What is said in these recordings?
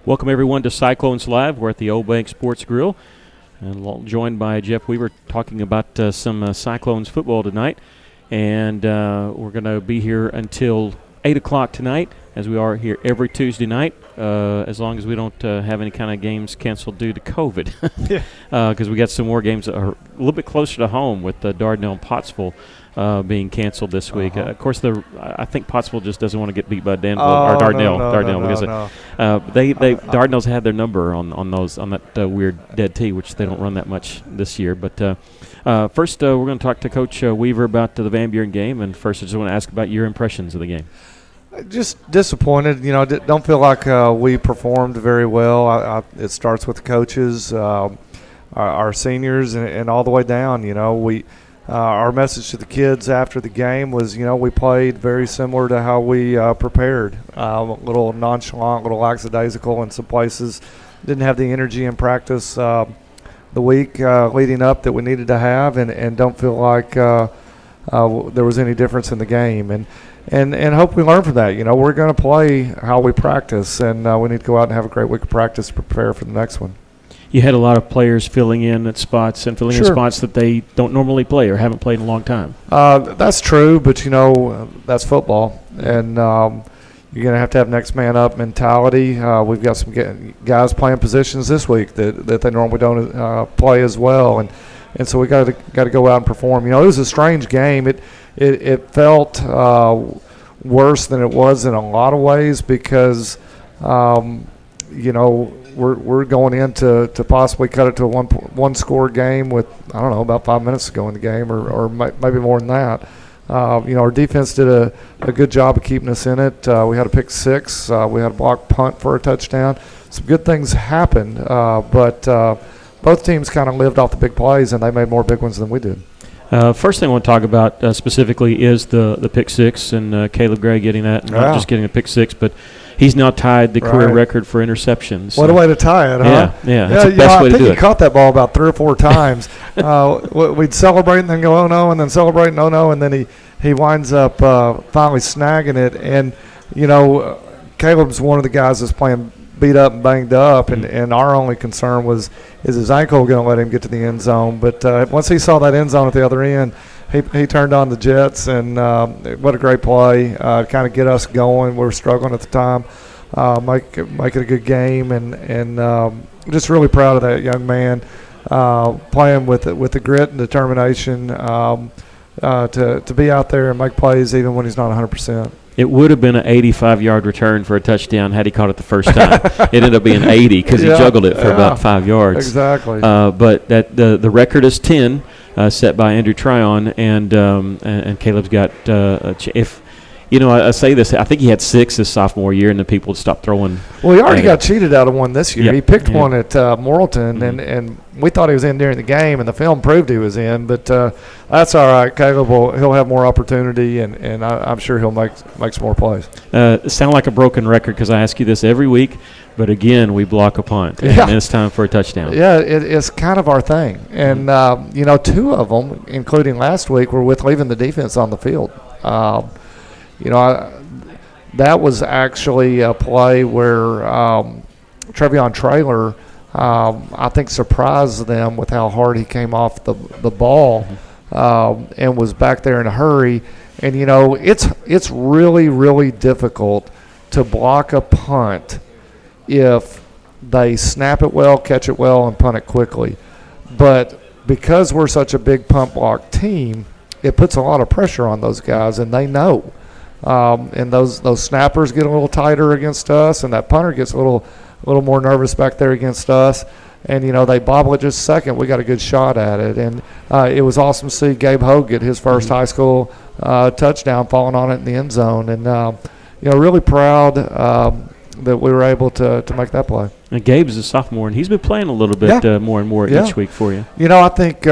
Welcome, everyone, to Cyclones Live. We're at the Old Bank Sports Grill, and joined by Jeff Weaver talking about some Cyclones football tonight. And we're going to be here until 8 o'clock tonight, as we are here every Tuesday night, as long as we don't have any kind of games canceled due to COVID. Because we got some more games that are a little bit closer to home with Dardanelle and Pottsville being canceled this week. Of course, I think Pottsville just doesn't want to get beat by Danville or Dardanelle because Dardanelle's had their number on that weird dead tee, which they don't run that much this year. But first, we're going to talk to Coach Weaver about the Van Buren game, and first, I just want to ask about your impressions of the game. Just disappointed. Don't feel like we performed very well. It starts with the coaches, our seniors, and all the way down. Our message to the kids after the game was, we played very similar to how we prepared. A little nonchalant, a little lackadaisical in some places. Didn't have the energy in practice the week leading up that we needed to have, and don't feel like there was any difference in the game. And hope we learn from that. We're going to play how we practice, and we need to go out and have a great week of practice to prepare for the next one. You had a lot of players filling in at spots and filling in spots that they don't normally play or haven't played in a long time. That's true, but, that's football. And you're going to have next man up mentality. We've got some guys playing positions this week that they normally don't play as well. And so we got to go out and perform. It was a strange game. It felt worse than it was in a lot of ways because, we're going in to possibly cut it to a one-score game with, about 5 minutes to go in the game or maybe more than that. Our defense did a good job of keeping us in it. We had a pick six. We had a block punt for a touchdown. Some good things happened, but both teams kind of lived off the big plays, and they made more big ones than we did. First thing I want to talk about specifically is the pick six and Caleb Gray getting that, not just getting a pick six, but he's now tied the career record for interceptions. What a way to tie it, huh? Yeah. That's the best way to do it. I think he caught that ball about 3 or 4 times. We'd celebrate and then go, oh, no, and then celebrate and oh, no, and then he winds up finally snagging it. And, Caleb's one of the guys that's playing beat up and banged up, and our only concern is his ankle going to let him get to the end zone. But once he saw that end zone at the other end, he turned on the jets, and what a great play, kind of get us going. We were struggling at the time, make it a good game, and just really proud of that young man playing with the grit and determination to be out there and make plays even when he's not 100%. It would have been an 85-yard return for a touchdown had he caught it the first time. It ended up being 80 because he juggled it for about 5 yards. Exactly. But the record is 10, set by Andrew Tryon, and Caleb's got I say this, I think he had 6 his sophomore year, and then people stopped throwing. Well, he already got cheated out of one this year. Yep. He picked one at Morrilton, and we thought he was in during the game, and the film proved he was in. But that's all right. Caleb he'll have more opportunity, and I'm sure he'll make some more plays. Sound like a broken record because I ask you this every week, but again, we block a punt, and it's time for a touchdown. Yeah, it's kind of our thing. And, 2 of them, including last week, were with leaving the defense on the field. That was actually a play where Trevion Traylor, I think, surprised them with how hard he came off the ball and was back there in a hurry. And, it's really, really difficult to block a punt if they snap it well, catch it well, and punt it quickly. But because we're such a big punt block team, it puts a lot of pressure on those guys, and they know. And those snappers get a little tighter against us, and that punter gets a little more nervous back there against us. And, they bobble it just a second. We got a good shot at it. And it was awesome to see Gabe Hogue get his first high school touchdown falling on it in the end zone. And, really proud that we were able to make that play. And Gabe's a sophomore, and he's been playing a little bit more and more each week for you. I think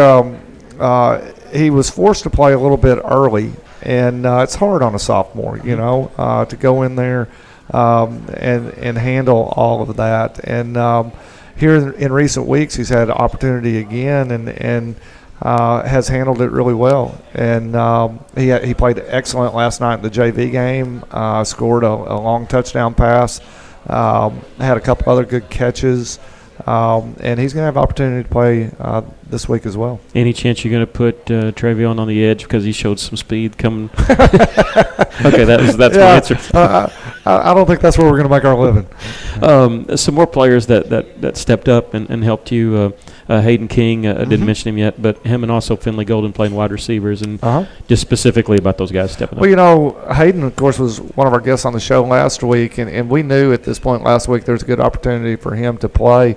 he was forced to play a little bit early. And it's hard on a sophomore, to go in there and handle all of that. And here in recent weeks, he's had opportunity again and has handled it really well. And he played excellent last night in the JV game, scored a long touchdown pass Had a couple other good catches. And he's going to have opportunity to play this week as well. Any chance you're going to put Travion on the edge because he showed some speed coming? Okay, that's my answer. I don't think that's where we're going to make our living. Some more players that stepped up and helped you. Hayden King, I didn't mention him yet, but him and also Finley Golden playing wide receivers, and just specifically about those guys stepping up. Well, Hayden, of course, was one of our guests on the show last week, and we knew at this point last week there was a good opportunity for him to play.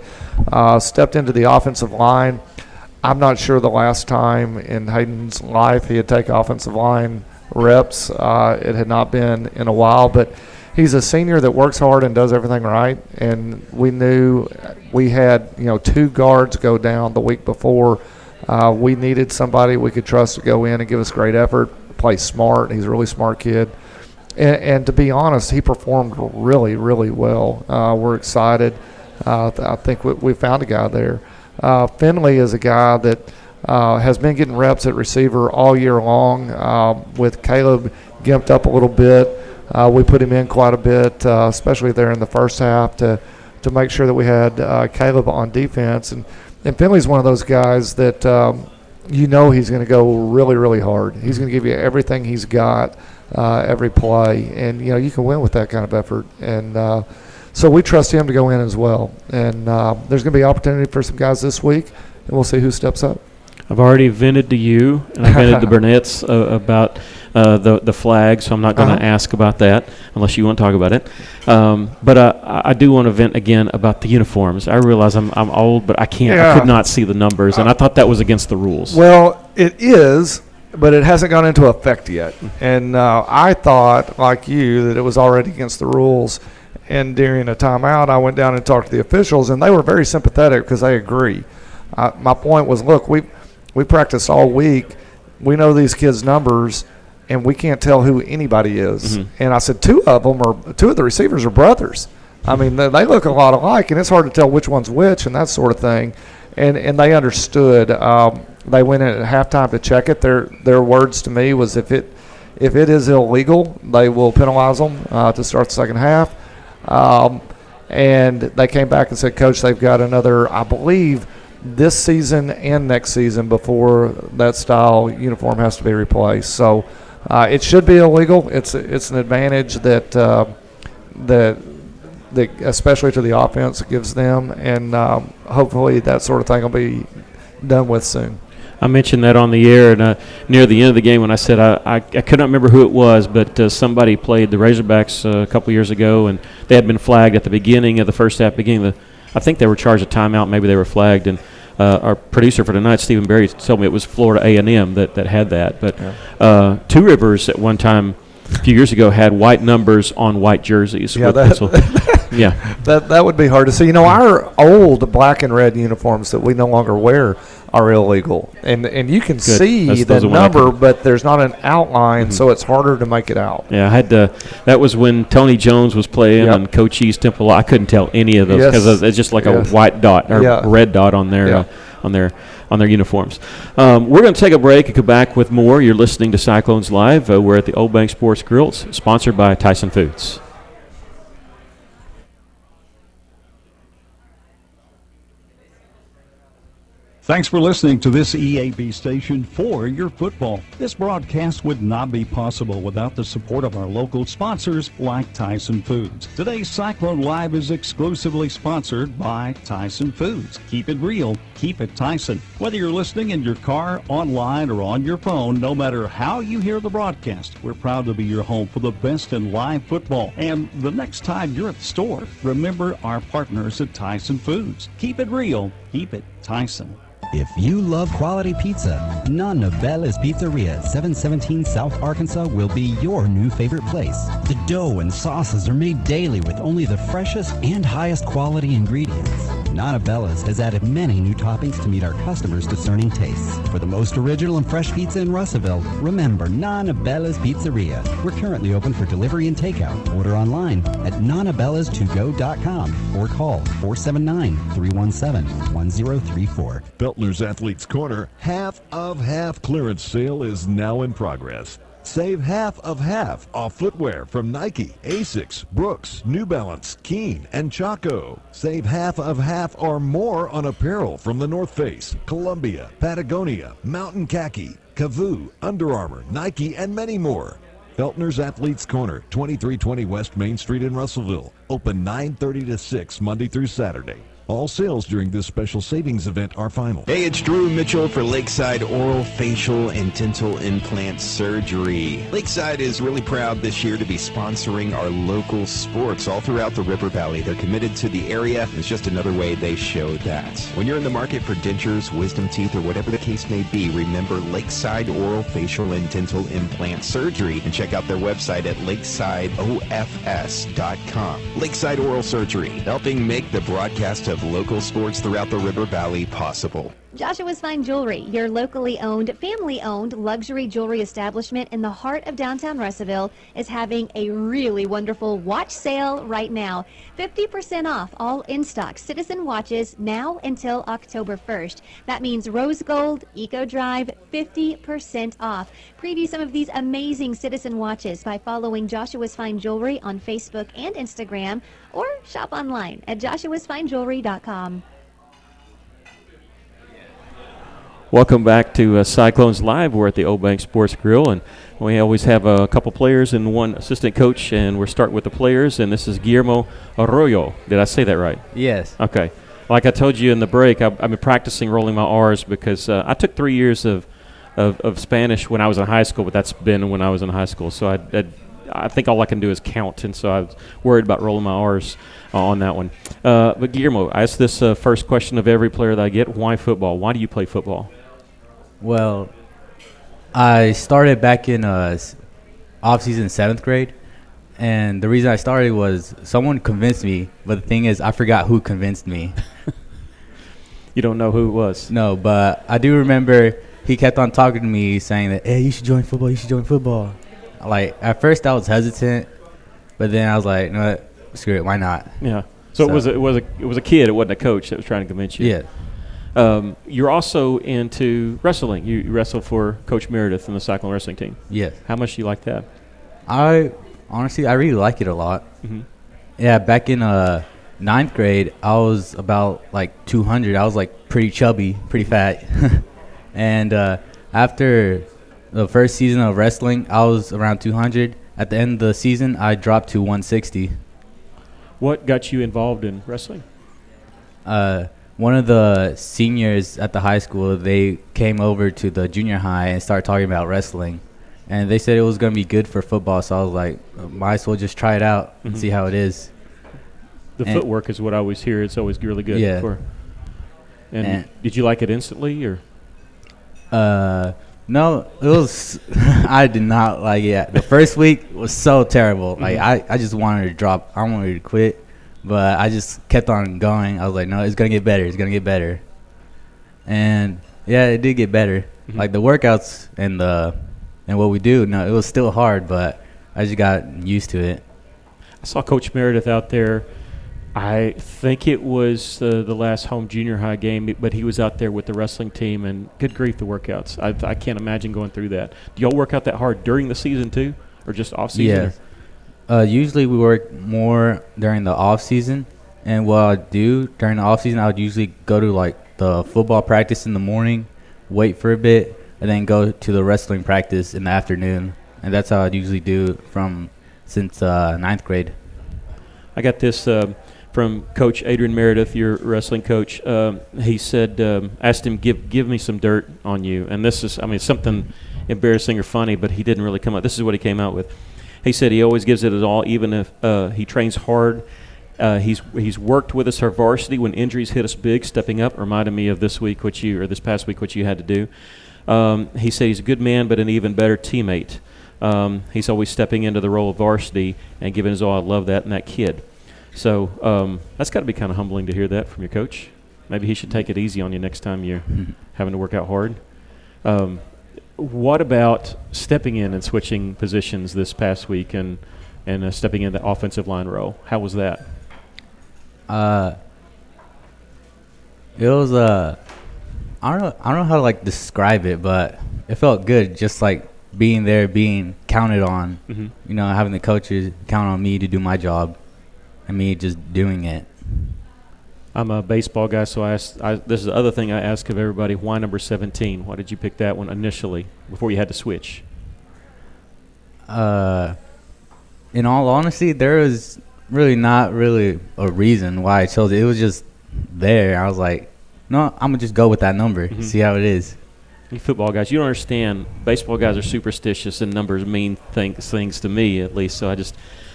Stepped into the offensive line. I'm not sure the last time in Hayden's life he had taken offensive line reps. It had not been in a while, but he's a senior that works hard and does everything right. And we knew we had, 2 guards go down the week before. We needed somebody we could trust to go in and give us great effort, play smart. He's a really smart kid. And to be honest, he performed really, really well. We're excited. I think we found a guy there. Finley is a guy that has been getting reps at receiver all year long. With Caleb gimped up a little bit, we put him in quite a bit, especially there in the first half to make sure that we had Caleb on defense. And Finley's one of those guys that he's going to go really, really hard. He's going to give you everything he's got every play. And, you can win with that kind of effort. And so we trust him to go in as well. And there's going to be opportunity for some guys this week, and we'll see who steps up. I've already vented to you, and I vented to Burnett's about the flag, so I'm not going to ask about that unless you want to talk about it. But I do want to vent again about the uniforms. I realize I'm old, but I can't. I could not see the numbers, and I thought that was against the rules. Well, it is, but it hasn't gone into effect yet. And I thought, like you, that it was already against the rules. And during a timeout, I went down and talked to the officials, and they were very sympathetic because they agree. My point was, look, we practiced all week. We know these kids' numbers, and we can't tell who anybody is. And I said, two of the receivers are brothers. I mean, they look a lot alike, and it's hard to tell which one's which and that sort of thing. And they understood. They went in at halftime to check it. Their words to me was, if it is illegal, they will penalize them to start the second half. And they came back and said, Coach, they've got another, I believe, this season and next season before that style uniform has to be replaced. So it should be illegal. It's an advantage that especially to the offense, it gives them, and hopefully that sort of thing will be done with soon. I mentioned that on the air, and near the end of the game when I said I could not remember who it was, but somebody played the Razorbacks a couple years ago, and they had been flagged at the beginning of the first half. I think they were charged a timeout. Maybe they were flagged, and our producer for tonight, Stephen Berry, told me it was Florida A&M that had that. But Two Rivers at one time a few years ago had white numbers on white jerseys. Yeah, that would be hard to see. Our old black and red uniforms that we no longer wear are illegal, and you can see the number, but there's not an outline, so it's harder to make it out. Yeah, I had to. That was when Tony Jones was playing on Cochise Temple. I couldn't tell any of those because it's just like a white dot or red dot on their on their uniforms. We're going to take a break and come back with more. You're listening to Cyclones Live. We're at the Old Bank Sports Grill, sponsored by Tyson Foods. Thanks for listening to this EAB station for your football. This broadcast would not be possible without the support of our local sponsors like Tyson Foods. Today's Cyclone Live is exclusively sponsored by Tyson Foods. Keep it real, keep it Tyson. Whether you're listening in your car, online, or on your phone, no matter how you hear the broadcast, we're proud to be your home for the best in live football. And the next time you're at the store, remember our partners at Tyson Foods. Keep it real, keep it Tyson. If you love quality pizza, Nonna Bella's Pizzeria at 717 South Arkansas will be your new favorite place. The dough and sauces are made daily with only the freshest and highest quality ingredients. Nonna Bella's has added many new toppings to meet our customers' discerning tastes. For the most original and fresh pizza in Russellville, remember Nonna Bella's Pizzeria. We're currently open for delivery and takeout. Order online at nonnabellas2go.com or call 479-317-1034. Feltner's Athletes Corner half of half clearance sale is now in progress. Save half off footwear from Nike, Asics, Brooks, New Balance, Keen, and Chaco. Save half or more on apparel from the North Face, Columbia, Patagonia, Mountain Khaki, Kavoo, Under Armour, Nike, and many more. Feltner's Athletes Corner, 2320 West Main Street in Russellville. Open 9:30 to 6 Monday through Saturday. All sales during this special savings event are final. Hey, it's Drew Mitchell for Lakeside Oral, Facial, and Dental Implant Surgery. Lakeside is really proud this year to be sponsoring our local sports all throughout the River Valley. They're committed to the area. It's just another way they show that. When you're in the market for dentures, wisdom teeth, or whatever the case may be, remember Lakeside Oral, Facial, and Dental Implant Surgery, and check out their website at lakesideofs.com. Lakeside Oral Surgery, helping make the broadcast of local sports throughout the River Valley possible. Joshua's Fine Jewelry, your locally owned, family-owned luxury jewelry establishment in the heart of downtown Russellville, is having a really wonderful watch sale right now. 50% off all in-stock Citizen watches now until October 1st. That means rose gold, eco drive, 50% off. Preview some of these amazing Citizen watches by following Joshua's Fine Jewelry on Facebook and Instagram, or shop online at joshuasfinejewelry.com. Welcome back to Cyclones Live. We're at the Old Bank Sports Grill, and we always have a couple players and one assistant coach, and we'll start with the players, and this is Guillermo Arroyo. Did I say that right? Yes. Okay. Like I told you in the break, I've been practicing rolling my R's because I took 3 years of Spanish when I was in high school, but that's been when I was in high school. So I think all I can do is count, and so I was worried about rolling my R's on that one. But Guillermo, I ask this first question of every player that I get. Why football? Why do you play football? Well, I started back in off-season 7th grade, and the reason I started was someone convinced me, but the thing is I forgot who convinced me. You don't know who it was? No, but I do remember he kept on talking to me saying that, hey, you should join football, you should join football. Like, at first I was hesitant, but then I was like, no, screw it, why not? Yeah. So it was a kid, it wasn't a coach that was trying to convince you. Yeah. You're also into wrestling. You wrestle for Coach Meredith in the Cyclone wrestling team. Yes. How much do you like that? I really like it a lot. Mm-hmm. Yeah, back in 9th grade, I was about like 200. I was like pretty chubby, pretty fat. And after the first season of wrestling, I was around 200. At the end of the season, I dropped to 160. What got you involved in wrestling? One of the seniors at the high school, they came over to the junior high and started talking about wrestling. And they said it was going to be good for football, so I was like, might as well just try it out and see how it is. The footwork is what I always hear. It's always really good. Yeah. And did you like it instantly, or? No, it was – I did not like it. The first week was so terrible. Like, I just wanted to drop. I wanted to quit. But I just kept on going. I was like, no, it's going to get better. It's going to get better. And, yeah, it did get better. Mm-hmm. Like, the workouts and what we do, no, it was still hard, but I just got used to it. I saw Coach Meredith out there. I think it was the last home junior high game, but he was out there with the wrestling team, and good grief, the workouts. I can't imagine going through that. Do y'all work out that hard during the season too, or just off-season? Yeah. Usually we work more during the off season, and what I do during the off season, I would usually go to like the football practice in the morning, wait for a bit, and then go to the wrestling practice in the afternoon. And that's how I'd usually do since 9th grade. I got this from Coach Adrian Meredith, your wrestling coach. He said, asked him, give me some dirt on you. And this is, something embarrassing or funny, but he didn't really come out. This is what he came out with. He said he always gives it his all, even if he trains hard. He's worked with us our varsity when injuries hit us big, stepping up. Reminded me of this past week, what you had to do. He said he's a good man, but an even better teammate. He's always stepping into the role of varsity and giving his all. I love that in that kid. So that's got to be kind of humbling to hear that from your coach. Maybe he should take it easy on you next time you're having to work out hard. What about stepping in and switching positions this past week and stepping in the offensive line role? How was that? It was I don't know how to like describe it, but it felt good. Just like being there, being counted on. Mhm. You know, having the coaches count on me to do my job, and me just doing it. I'm a baseball guy, so this is the other thing I ask of everybody. Why number 17? Why did you pick that one initially before you had to switch? In all honesty, there was really not really a reason why I chose it. It was just there. I was like, no, I'm gonna just go with that number, see how it is. You football guys, you don't understand. Baseball guys are superstitious, and numbers mean things to me, at least. So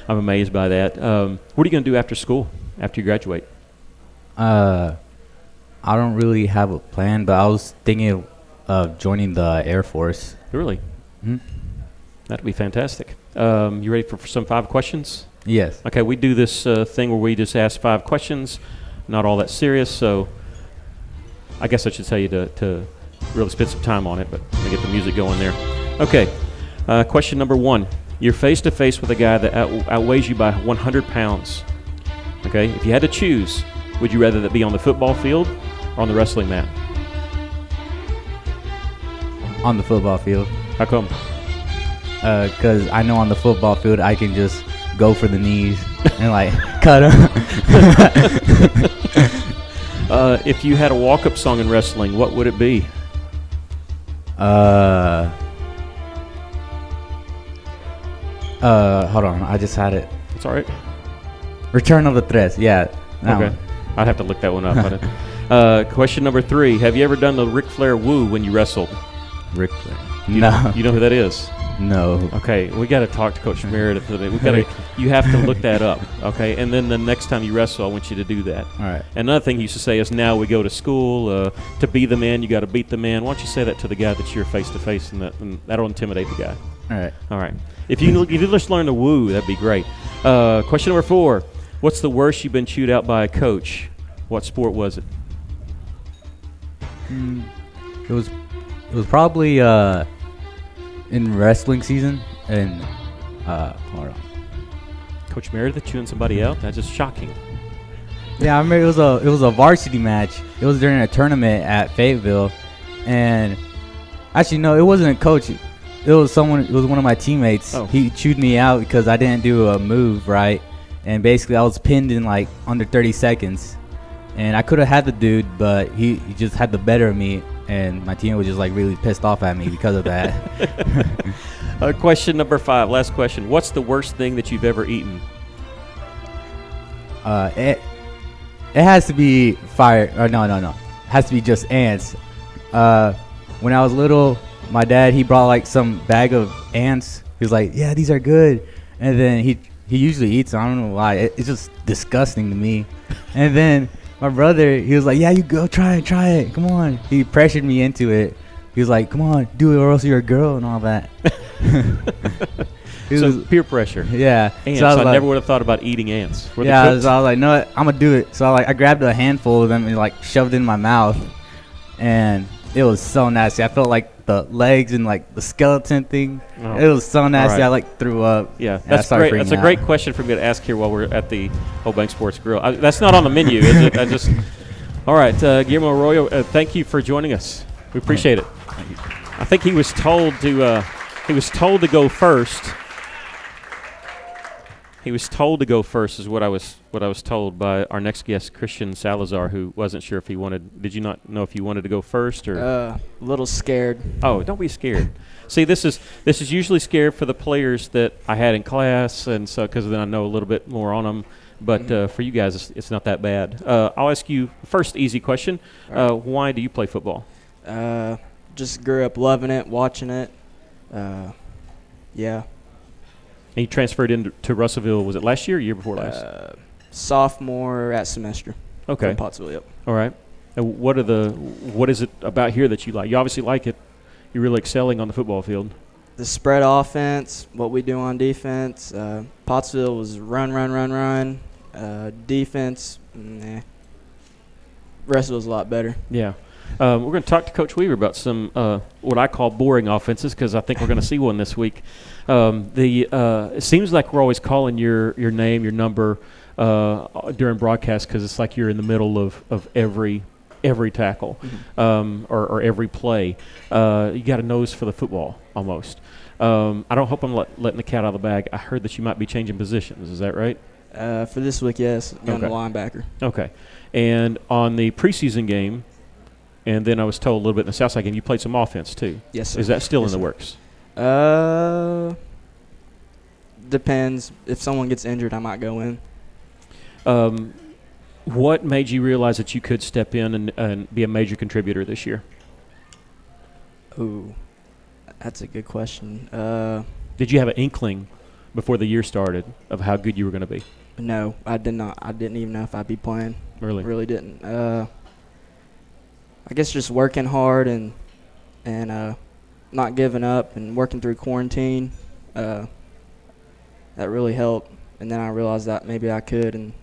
I'm amazed by that. What are you gonna do after school, after you graduate? I don't really have a plan, but I was thinking of joining the Air Force. Really? Hmm? That'd be fantastic. You ready for some 5 questions? Yes. Okay, we do this thing where we just ask 5 questions, not all that serious, so I guess I should tell you to really spend some time on it, but let me get the music going there. Okay, question number 1. You're face-to-face with a guy that outweighs you by 100 pounds. Okay, if you had to choose, would you rather that be on the football field or on the wrestling mat? On the football field. How come? Because I know on the football field I can just go for the knees and like cut them. If you had a walk-up song in wrestling, what would it be? Hold on, I just had it. It's all right. Return of the Tres, yeah. Okay. One. I'd have to look that one up. Question number 3. Have you ever done the Ric Flair woo when you wrestled? Ric Flair. You know who that is? No. Okay, we got to talk to Coach Meredith. You have to look that up, okay? And then the next time you wrestle, I want you to do that. All right. Another thing he used to say is, now we go to school. To be the man, you got to beat the man. Why don't you say that to the guy that you're face-to-face, and that'll intimidate the guy. All right. All right. If you just learn the woo, that'd be great. Question number 4. What's the worst you've been chewed out by a coach? What sport was it? It was probably in wrestling season, and hold on. Coach Meredith chewing somebody out? That's just shocking. Yeah, I remember it was a varsity match. It was during a tournament at Fayetteville, and actually no, it wasn't a coach. It was one of my teammates. Oh. He chewed me out because I didn't do a move right, and basically I was pinned in like under 30 seconds, and I could have had the dude, but he just had the better of me. And my team was just like really pissed off at me because of that. Question number 5, last question. What's the worst thing that you've ever eaten? It has to be fire. Or no. It has to be just ants. When I was little, my dad, he brought like some bag of ants. He was like, yeah, these are good. And then he usually eats them. I don't know why. It's just disgusting to me. And then my brother, he was like, yeah, you go try it. Come on. He pressured me into it. He was like, come on, do it or else you're a girl and all that. So peer pressure. Yeah. Ants. So I like, never would have thought about eating ants. Were they yeah, cooked? so I was like, no, I'm going to do it. So I grabbed a handful of them and like shoved it in my mouth. And it was so nasty. I felt like the legs and like the skeleton thing. Oh. It was so nasty. Right. I like threw up. Yeah, that's started great. freaking That's a out. great question for me to ask here while we're at the Old Bank Sports Grill. That's not on the menu, is it? All right, Guillermo Arroyo, thank you for joining us. We appreciate it. I think he was told to go first. He was told to go first, is what I was told by our next guest, Christian Salazar, who wasn't sure if he wanted. Did you not know if you wanted to go first or? A little scared. Oh, don't be scared. See, this is usually scared for the players that I had in class, and so because then I know a little bit more on them. But for you guys, it's not that bad. I'll ask you first, easy question. Why do you play football? Just grew up loving it, watching it. Yeah. And you transferred into Russellville, was it last year or year before last? Sophomore at semester. Okay. From Pottsville, yep. All right. And what is it about here that you like? You obviously like it. You're really excelling on the football field. The spread offense, what we do on defense. Pottsville was run. Defense, Russellville's a lot better. Yeah. We're going to talk to Coach Weaver about some what I call boring offenses because I think we're going to see one this week. It seems like we're always calling your name, your number during broadcast because it's like you're in the middle of every every tackle or every play. You got a nose for the football almost. I don't hope I'm letting the cat out of the bag. I heard that you might be changing positions. Is that right? For this week, yes. Going to linebacker. Okay. And on the preseason game, and then I was told a little bit in the Southside game, you played some offense too. Yes, sir. Is that still Yes, in the sir. works? Depends. If someone gets injured, I might go in. What made you realize that you could step in and be a major contributor this year? Ooh, that's a good question. Did you have an inkling before the year started of how good you were going to be? No, I did not. I didn't even know if I'd be playing. Really didn't. I guess just working hard and not giving up and working through quarantine. That really helped. And then I realized that maybe I could, and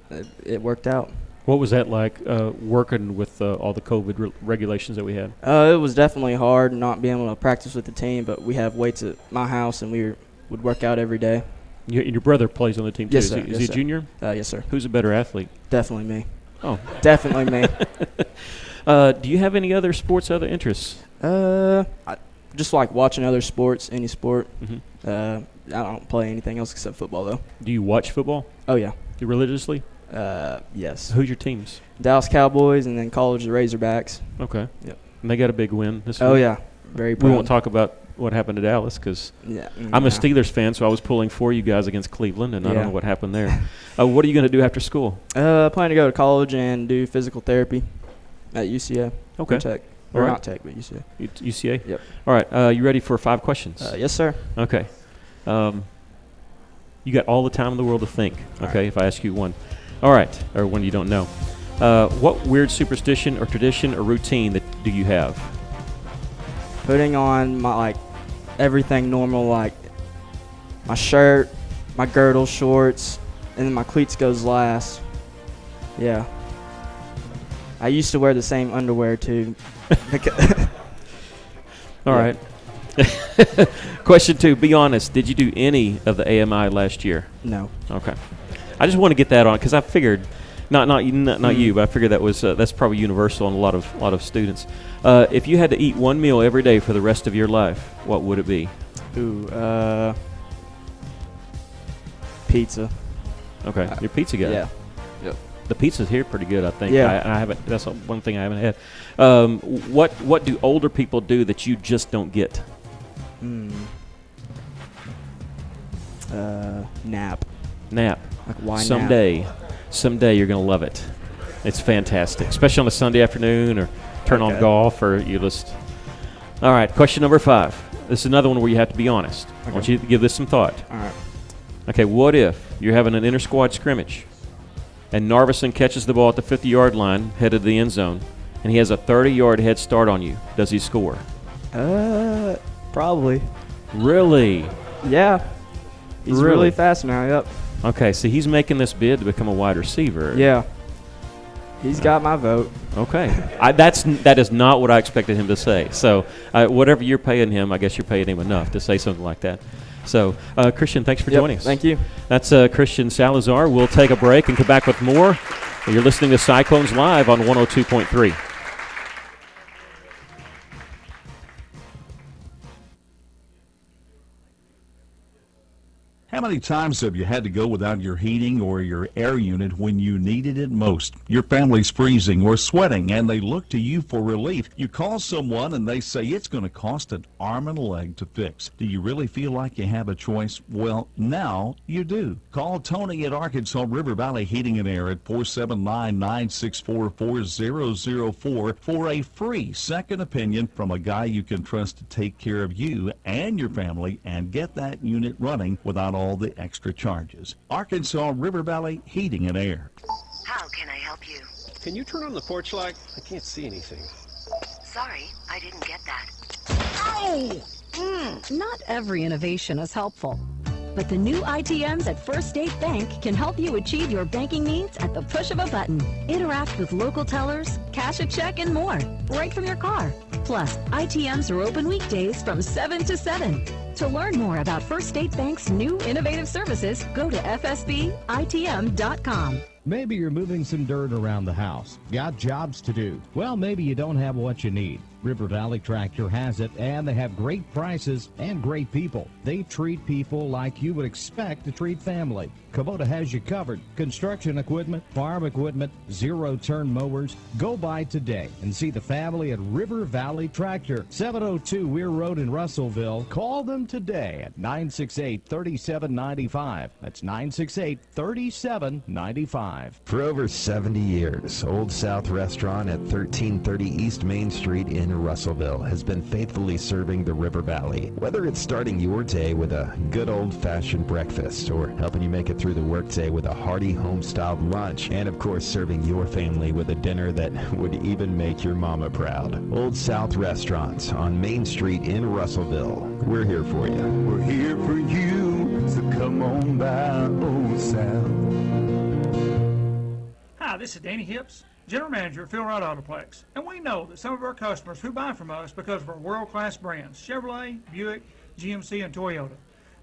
it worked out. What was that like working with all the COVID regulations that we had? It was definitely hard not being able to practice with the team, but we have weights at my house, and we would work out every day. Your brother plays on the team too. Yes, sir. Is he a junior? Yes, sir. Who's a better athlete? Definitely me. Oh. Definitely me. Do you have any other sports, other interests? I just like watching other sports, any sport. Mm-hmm. I don't play anything else except football, though. Do you watch football? Oh, yeah. Religiously? Yes. Who's your teams? Dallas Cowboys and then college the Razorbacks. Okay. Yep. And they got a big win this week. Oh, yeah. Very proud. We won't talk about what happened to Dallas because I'm a Steelers fan, so I was pulling for you guys against Cleveland, and I don't know what happened there. What are you going to do after school? Plan to go to college and do physical therapy at UCA. Okay. Tech. All Or right. not Tech, but UCA. UCA? Yep. All right. You ready for 5 questions? Yes, sir. Okay. You got all the time in the world to think, okay, if I ask you one. All right, or one you don't know. What weird superstition or tradition or routine do you have? Putting on my, everything normal, like my shirt, my girdle, shorts, and then my cleats goes last. Yeah. I used to wear the same underwear, too. All right. Question 2, be honest. Did you do any of the AMI last year? No. Okay. I just want to get that on because I figured, not you, but I figured that was that's probably universal in a lot of students. If you had to eat one meal every day for the rest of your life, what would it be? Ooh, pizza. Okay, you're a pizza guy. Yeah. Yep. The pizza's here pretty good, I think. Yeah. I haven't. That's one thing I haven't had. What do older people do that you just don't get? Nap. Nap. Like why Someday you're gonna love it. It's fantastic, especially on a Sunday afternoon or turn on golf or you just. All right, question number 5. This is another one where you have to be honest. I want you to give this some thought. All right. Okay, what if you're having an inter-squad scrimmage and Narveson catches the ball at the 50-yard line, headed to the end zone, and he has a 30-yard head start on you? Does he score? Probably. Really? Yeah. He's really fast now, yep. Okay, so he's making this bid to become a wide receiver. Yeah. He's got my vote. Okay. That is not what I expected him to say. So whatever you're paying him, I guess you're paying him enough to say something like that. So, Christian, thanks for joining us. Thank you. That's Christian Salazar. We'll take a break and come back with more. You're listening to Cyclones Live on 102.3. How many times have you had to go without your heating or your air unit when you needed it most? Your family's freezing or sweating and they look to you for relief. You call someone and they say it's going to cost an arm and a leg to fix. Do you really feel like you have a choice? Well, now you do. Call Tony at Arkansas River Valley Heating and Air at 479-964-4004 for a free second opinion from a guy you can trust to take care of you and your family and get that unit running without all the extra charges. Arkansas River Valley Heating and Air. How can I help you? Can you turn on the porch light? I can't see anything. Sorry, I didn't get that. Ow! Not every innovation is helpful, but the new ITMs at First State Bank can help you achieve your banking needs at the push of a button. Interact with local tellers, cash a check, and more, right from your car. Plus, ITMs are open weekdays from 7 to 7. To learn more about First State Bank's new innovative services, go to fsbitm.com. Maybe you're moving some dirt around the house. Got jobs to do. Well, maybe you don't have what you need. River Valley Tractor has it, and they have great prices and great people. They treat people like you would expect to treat family. Kubota has you covered. Construction equipment, farm equipment, zero-turn mowers. Go by today and see the family at River Valley Tractor, 702 Weir Road in Russellville. Call them today at 968-3795. That's 968-3795. For over 70 years, Old South Restaurant at 1330 East Main Street in Russellville has been faithfully serving the River Valley. Whether it's starting your day with a good old-fashioned breakfast or helping you make it through the workday with a hearty home-styled lunch, and of course serving your family with a dinner that would even make your mama proud. Old South Restaurant on Main Street in Russellville. We're here for you. We're here for you, so come on by Old South. Hi, this is Danny Hips, General Manager at Phil Wright Autoplex, and we know that some of our customers who buy from us because of our world-class brands, Chevrolet, Buick, GMC, and Toyota.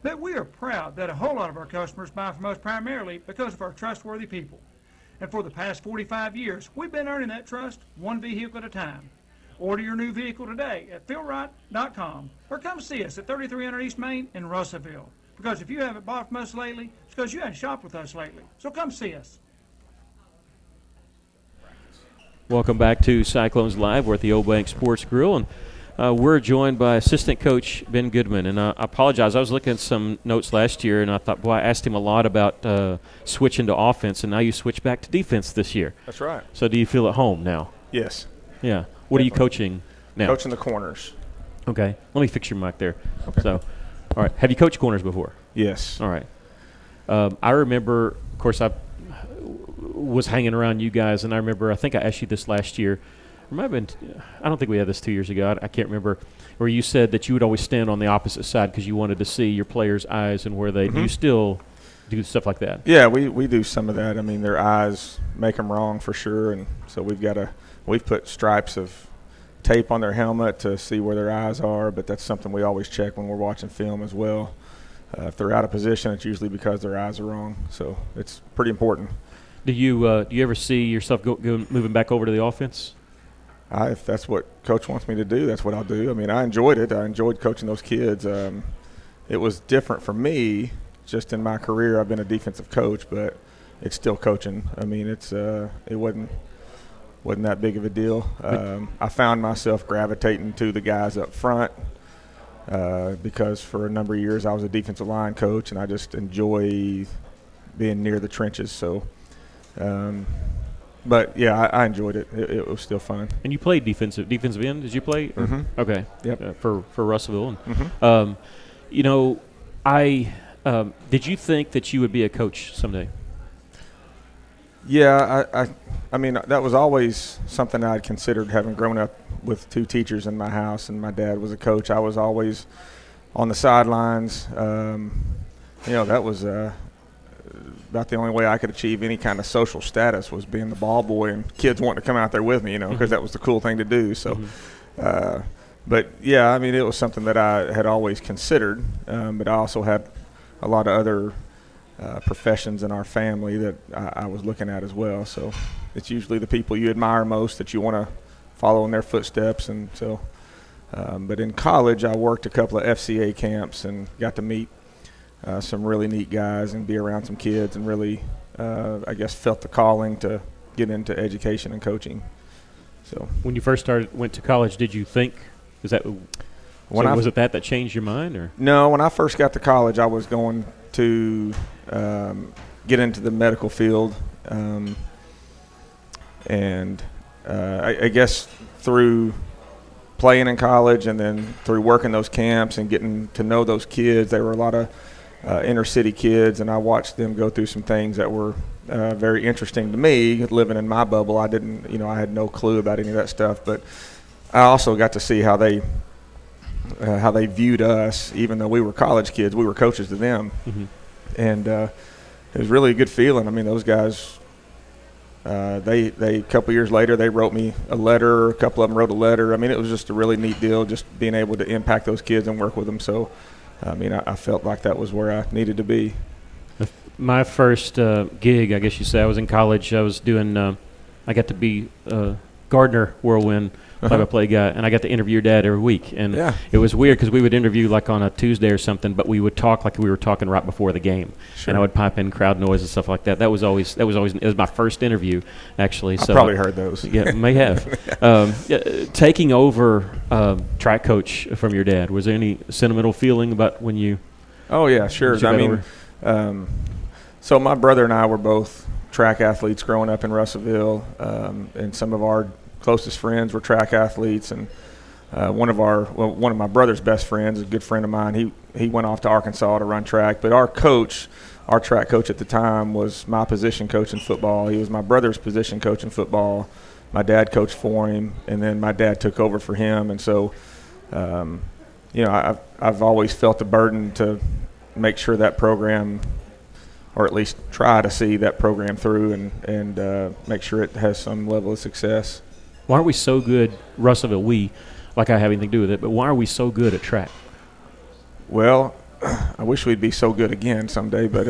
But we are proud that a whole lot of our customers buy from us primarily because of our trustworthy people. And for the past 45 years, we've been earning that trust one vehicle at a time. Order your new vehicle today at philwright.com or come see us at 3300 East Main in Russellville. Because if you haven't bought from us lately, it's because you haven't shopped with us lately. So come see us. Welcome back to Cyclones Live. We're at the Old Bank Sports Grill, and we're joined by assistant coach Ben Goodman. And I apologize. I was looking at some notes last year, and I thought, boy, I asked him a lot about switching to offense, and now you switch back to defense this year. That's right. So do you feel at home now? Yes. Yeah. What are you coaching now? Coaching the corners. Okay. Let me fix your mic there. Okay. So, all right. Have you coached corners before? Yes. All right. I remember, of course, I was hanging around you guys, and I remember, I think I asked you this last year. It might have been, I don't think we had this 2 years ago. I can't remember, where you said that you would always stand on the opposite side because you wanted to see your players' eyes and where they do you still do stuff like that? Yeah, we do some of that. I mean, their eyes make them wrong for sure, and so we've put stripes of tape on their helmet to see where their eyes are, but that's something we always check when we're watching film as well. If they're out of position, it's usually because their eyes are wrong, so it's pretty important. Do you ever see yourself moving back over to the offense? If that's what Coach wants me to do, that's what I'll do. I mean, I enjoyed it. I enjoyed coaching those kids. It was different for me. Just in my career, I've been a defensive coach, but it's still coaching. I mean, it wasn't that big of a deal. I found myself gravitating to the guys up front because for a number of years I was a defensive line coach, and I just enjoy being near the trenches. So. But yeah, I enjoyed it. It was still fun. And you played defensive end? Did you play? Mm-hmm. Okay. Yep. For Russellville. Mm-hmm. Did you think that you would be a coach someday? Yeah, I mean that was always something I'd considered, having grown up with two teachers in my house, and my dad was a coach. I was always on the sidelines. That was. About the only way I could achieve any kind of social status was being the ball boy and kids wanting to come out there with me, because that was the cool thing to do. So, but yeah, I mean, it was something that I had always considered, but I also had a lot of other professions in our family that I was looking at as well. So it's usually the people you admire most that you want to follow in their footsteps. And so, but in college, I worked a couple of FCA camps and got to meet some really neat guys and be around some kids, and really, I guess, felt the calling to get into education and coaching. So when you first went to college, did you think was it that changed your mind, or? No, when I first got to college, I was going to get into the medical field, and I guess through playing in college and then through working those camps and getting to know those kids, there were a lot of inner city kids, and I watched them go through some things that were very interesting to me. Living in my bubble, I had no clue about any of that stuff, but I also got to see how they viewed us. Even though we were college kids, we were coaches to them, and it was really a good feeling. I mean, those guys, they a couple years later, they wrote me a letter. A couple of them wrote a letter. I mean, it was just a really neat deal, just being able to impact those kids and work with them. So. I mean, I felt like that was where I needed to be. My first gig, I guess you say, I was in college. I was doing. I got to be Gardner Whirlwind play-by-play guy, and I got to interview your dad every week. And it was weird because we would interview like on a Tuesday or something, but we would talk like we were talking right before the game. Sure. And I would pipe in crowd noise and stuff like that. It was my first interview, actually. I So probably heard those. Yeah, may have. Taking over track coach from your dad, was there any sentimental feeling about when you? Oh yeah, sure. I mean, so my brother and I were both track athletes growing up in Russellville, and some of our closest friends were track athletes, and one of my brother's best friends, a good friend of mine, he went off to Arkansas to run track. But our track coach at the time was my position coach in football. He was my brother's position coach in football. My dad coached for him, and then my dad took over for him. And so, I've always felt the burden to make sure that program, or at least try to see that program through and make sure it has some level of success. Why aren't we so good, Russellville, like I have anything to do with it, but why are we so good at track? Well, I wish we'd be so good again someday, but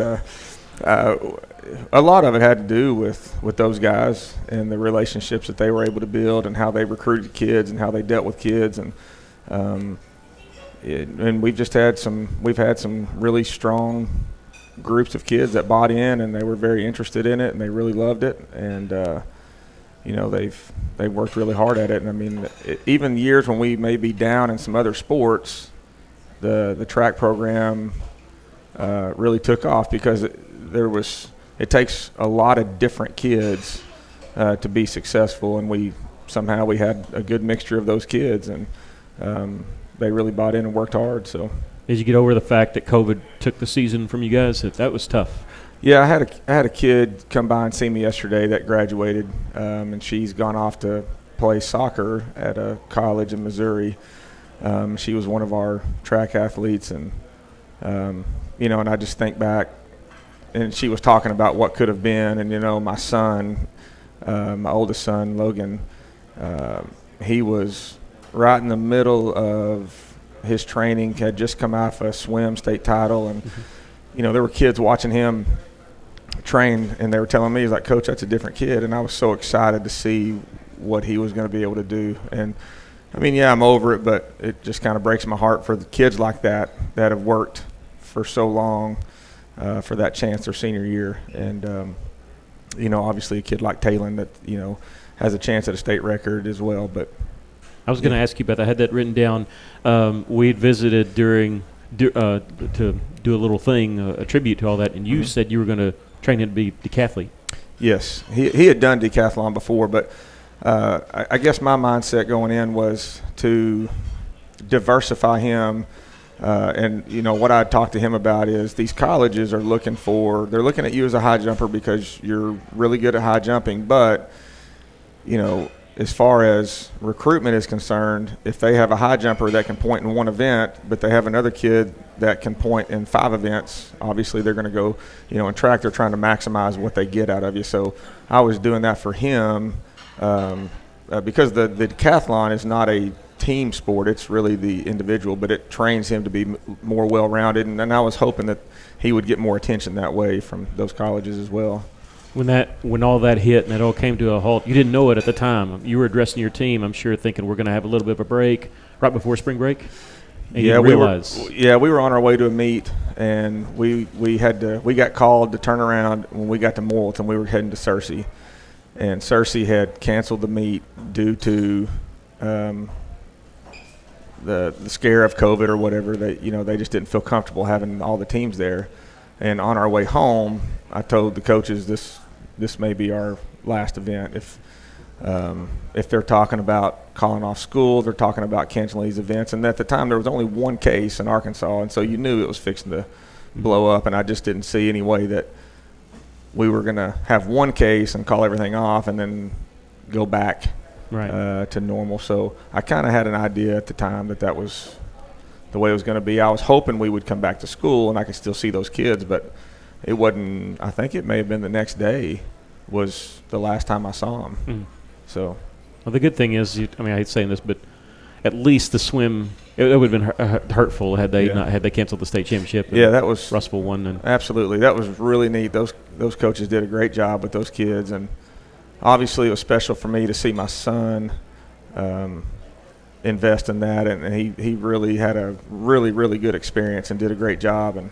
a lot of it had to do with those guys and the relationships that they were able to build and how they recruited kids and how they dealt with kids. And we've had some really strong groups of kids that bought in, and they were very interested in it, and they really loved it. And they worked really hard at it. And I mean, even years when we may be down in some other sports, the track program really took off because it takes a lot of different kids to be successful, and we had a good mixture of those kids, and they really bought in and worked hard. So, did you get over the fact that COVID took the season from you guys? That was tough. Yeah, I had a kid come by and see me yesterday that graduated, and she's gone off to play soccer at a college in Missouri. She was one of our track athletes, and and I just think back, and she was talking about what could have been, and my son, my oldest son Logan, he was right in the middle of his training, had just come off a swim state title, and there were kids watching him train, and they were telling me, he's like, "Coach, that's a different kid," and I was so excited to see what he was going to be able to do. And I mean, yeah, I'm over it, but it just kind of breaks my heart for the kids like that have worked for so long for that chance their senior year. And obviously a kid like Talon that has a chance at a state record as well. But I was going to ask you about that. I had that written down. We had visited to do a little thing, a tribute to all that, and you said you were going to train him to be decathlete. Yes, he had done decathlon before, but I guess my mindset going in was to diversify him. And what I talked to him about is these colleges they're looking at you as a high jumper because you're really good at high jumping, but as far as recruitment is concerned, if they have a high jumper that can point in one event, but they have another kid that can point in 5 events, obviously they're going to go, in track, they're trying to maximize what they get out of you. So I was doing that for him because the decathlon is not a team sport. It's really the individual, but it trains him to be more well-rounded. And I was hoping that he would get more attention that way from those colleges as well. When all that hit and it all came to a halt, you didn't know it at the time. You were addressing your team, I'm sure, thinking we're going to have a little bit of a break right before spring break. And we were on our way to a meet, and we got called to turn around when we got to Morrilton. We were heading to Searcy, and Searcy had canceled the meet due to the scare of COVID or whatever. They just didn't feel comfortable having all the teams there. And on our way home, I told the coaches this may be our last event. If they're talking about calling off school, they're talking about canceling these events. And at the time, there was only one case in Arkansas, and so you knew it was fixing to blow up. And I just didn't see any way that we were going to have one case and call everything off and then go back to normal. So I kind of had an idea at the time that was the way it was going to be. I was hoping we would come back to school and I could still see those kids, but it wasn't. I think it may have been the next day was the last time I saw them. So, well, the good thing is, I hate saying this, but at least the swim. It would have been hurtful had they not had they canceled the state championship. Yeah, that was Russellville won. And absolutely, that was really neat. Those coaches did a great job with those kids, and obviously it was special for me to see my son invest in that, and he really had a really good experience and did a great job. And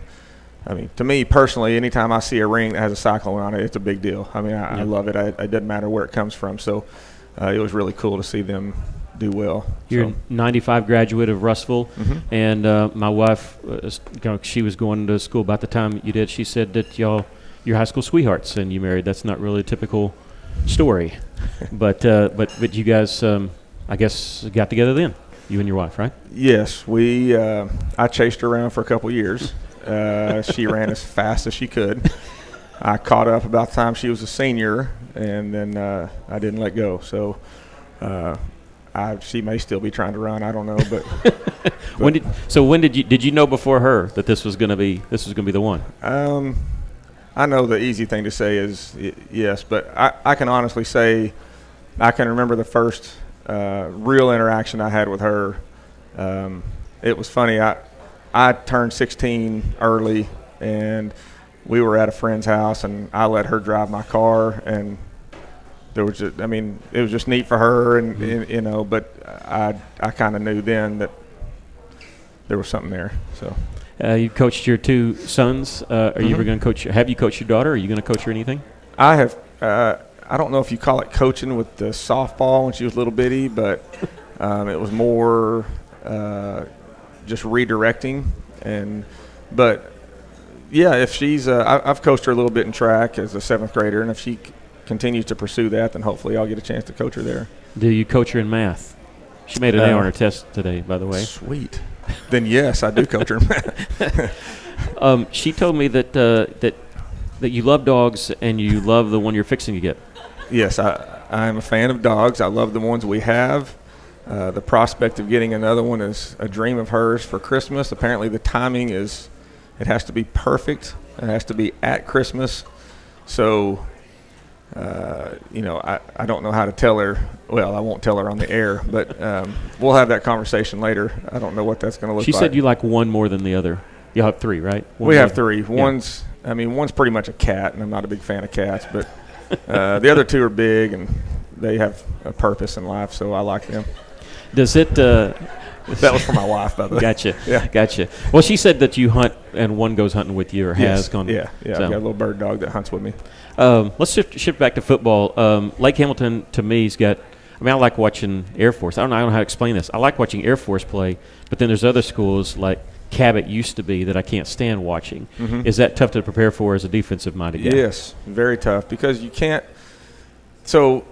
I mean, to me personally, anytime I see a ring that has a Cyclone on it, it's a big deal. I mean, I love it. It doesn't matter where it comes from. So it was really cool to see them do well. You're a 95 graduate of Russellville, and my wife, she was going to school about the time you did. She said that you're high school sweethearts and you married. That's not really a typical story, but you guys, I guess, got together then. You and your wife, right? Yes, I chased her around for a couple years. She ran as fast as she could. I caught up about the time she was a senior, and then I didn't let go. So. She may still be trying to run. I don't know, but when did you know before her that this was going to be the one? I know the easy thing to say is yes, but I can honestly say I can remember the first real interaction I had with her. It was funny. I turned 16 early, and we were at a friend's house, and I let her drive my car, and there was just, it was just neat for her, and but I kind of knew then that there was something there. So you coached your two sons. Are you ever going to coach? Have you coached your daughter? Are you going to coach her anything? I have. I don't know if you call it coaching with the softball when she was little bitty, but it was more just redirecting. But yeah, if she's, I've coached her a little bit in track as a 7th grader, and if she continues to pursue that, then hopefully I'll get a chance to coach her there. Do you coach her in math? She made an A on her test today, by the way. Sweet. Then yes, I do coach her in math. She told me that you love dogs and you love the one you're fixing to get. Yes, I am a fan of dogs. I love the ones we have. The prospect of getting another one is a dream of hers for Christmas. Apparently the timing it has to be perfect. It has to be at Christmas. So I don't know how to tell her. Well, I won't tell her on the air, but we'll have that conversation later. I don't know what that's going to look like. She said you like one more than the other. You'll have 3, right? We have 3. One's pretty much a cat, and I'm not a big fan of cats, but the other 2 are big, and they have a purpose in life, so I like them. Does it that was for my wife, by the way. Gotcha. Yeah. Gotcha. Well, she said that you hunt and one goes hunting with you or has gone. Yeah. So. I've got a little bird dog that hunts with me. Let's shift back to football. Lake Hamilton, to me, has got – I like watching Air Force. I don't know how to explain this. I like watching Air Force play, but then there's other schools like Cabot used to be that I can't stand watching. Mm-hmm. Is that tough to prepare for as a defensive-minded guy? Yes, very tough because you can't – so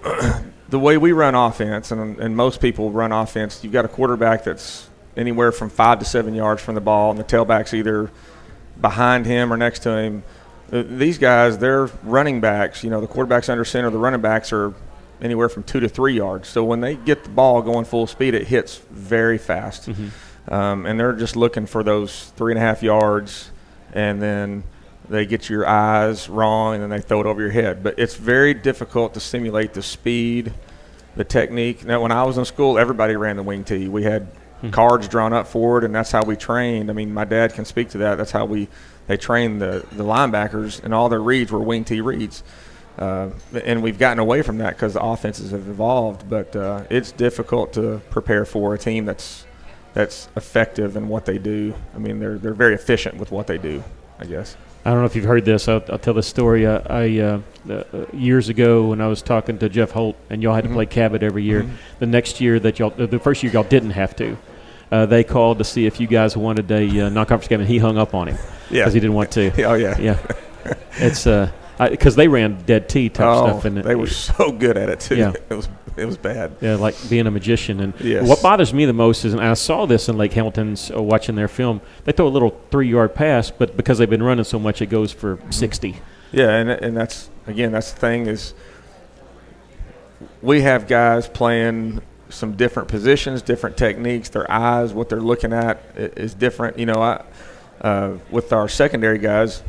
the way we run offense, and most people run offense, you've got a quarterback that's anywhere from 5 to 7 yards from the ball, and the tailback's either behind him or next to him. These guys, they're running backs. The quarterback's under center. The running backs are anywhere from 2 to 3 yards. So when they get the ball going full speed, it hits very fast. Mm-hmm. And they're just looking for those 3.5 yards, and then they get your eyes wrong, and then they throw it over your head. But it's very difficult to simulate the speed, the technique. Now, when I was in school, everybody ran the wing tee. We had cards drawn up for it, and that's how we trained. My dad can speak to that. That's how they trained the linebackers, and all their reads were wing tee reads. And we've gotten away from that because the offenses have evolved. But it's difficult to prepare for a team that's effective in what they do. They're very efficient with what they do, I guess. I don't know if you've heard this. I'll tell this story. Years ago when I was talking to Jeff Holt, and y'all had to play Cabot every year. Mm-hmm. The next year the first year y'all didn't have to. They called to see if you guys wanted a non-conference game, and he hung up on him because he didn't want to. Oh yeah, yeah. It's because they ran dead tee type stuff, and they were so good at it too. Yeah. It was bad. Yeah, like being a magician. And yes. What bothers me the most is, and I saw this in Lake Hamilton's watching their film, they throw a little 3-yard pass, but because they've been running so much, it goes for 60. Yeah, and that's the thing is we have guys playing some different positions, different techniques. Their eyes, what they're looking at is different. With our secondary guys,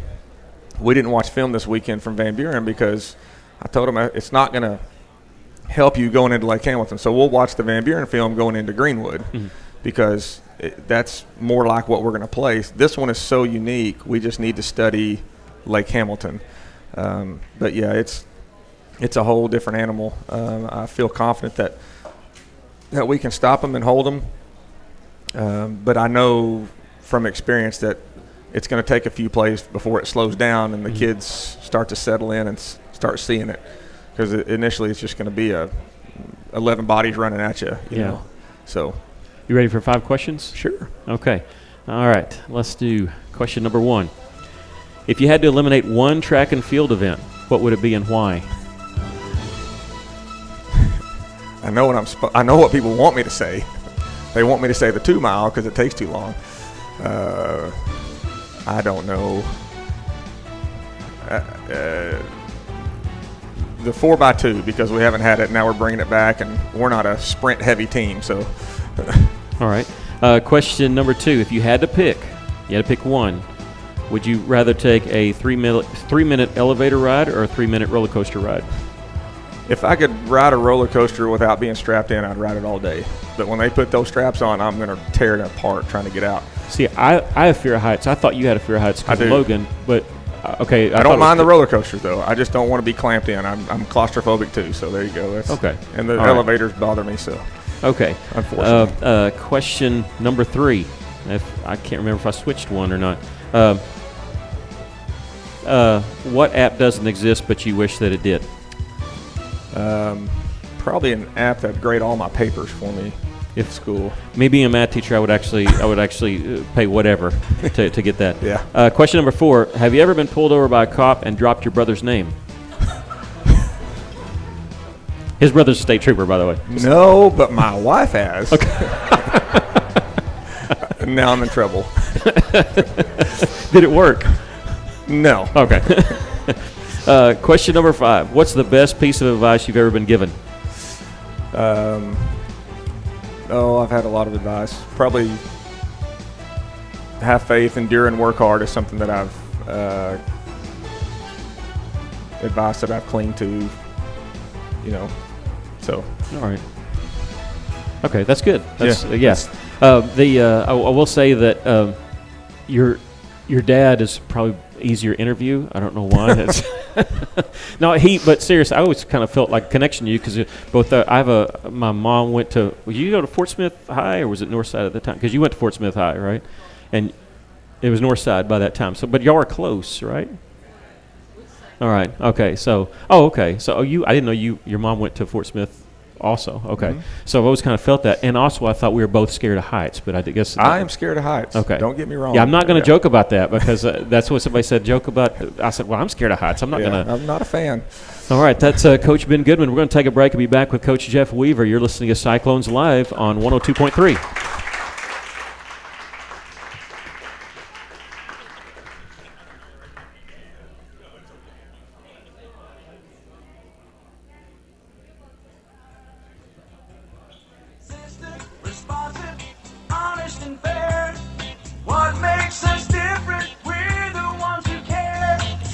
we didn't watch film this weekend from Van Buren because I told them it's not going to help you going into Lake Hamilton. So we'll watch the Van Buren film going into Greenwood because that's more like what we're going to play. This one is so unique. We just need to study Lake Hamilton. But yeah, it's a whole different animal. I feel confident that we can stop them and hold them. But I know from experience that it's going to take a few plays before it slows down and the kids start to settle in and start seeing it. Because initially it's just going to be 11 bodies running at you, you know. So, you ready for 5 questions? Sure. Okay. All right. Let's do question number 1. If you had to eliminate one track and field event, what would it be and why? I know what people want me to say. They want me to say the 2 mile because it takes too long. I don't know. The 4x2 because we haven't had it. Now we're bringing it back, and we're not a sprint-heavy team. So, all right. Question number 2: if you had to pick one, would you rather take a 3-minute elevator ride or a 3-minute roller coaster ride? If I could ride a roller coaster without being strapped in, I'd ride it all day. But when they put those straps on, I'm going to tear it apart trying to get out. See, I have fear of heights. I thought you had a fear of heights because of Logan, but. Okay. I don't mind the roller coasters, though. I just don't want to be clamped in. I'm claustrophobic, too, so there you go. Okay. And the elevators bother me, so. Okay. Unfortunately. Question number 3. I can't remember if I switched one or not. What app doesn't exist but you wish that it did? Probably an app that'd grade all my papers for me. If school. Me being a math teacher, I would actually pay whatever to get that. Yeah. Question number 4: have you ever been pulled over by a cop and dropped your brother's name? His brother's a state trooper, by the way. No, but my wife has. Okay. Now I'm in trouble. Did it work? No. Okay. Question number 5: what's the best piece of advice you've ever been given? I've had a lot of advice. Probably have faith, endure, and work hard is something that I've advice that I've clinged to. So. All right. Okay, that's good. That's, yeah. Yes. I will say that your dad is probably easier interview. I don't know why. No, but seriously, I always kind of felt like a connection to you because both my mom went to. Did you go to Fort Smith High or was it Northside at the time? Because you went to Fort Smith High, right? And it was Northside by that time. So, but y'all are close, right? All right. Okay. So, okay. So, I didn't know your mom went to Fort Smith. Also, okay. Mm-hmm. So I've always kind of felt that, and also I thought we were both scared of heights, but I guess I am scared of heights. Okay, don't get me wrong. Yeah, I'm not going to joke about that because that's what somebody said. Joke about. I said, well, I'm scared of heights. I'm not going to. I'm not a fan. All right, that's Coach Ben Goodman. We're going to take a break and be back with Coach Jeff Weaver. You're listening to Cyclones Live on 102.3.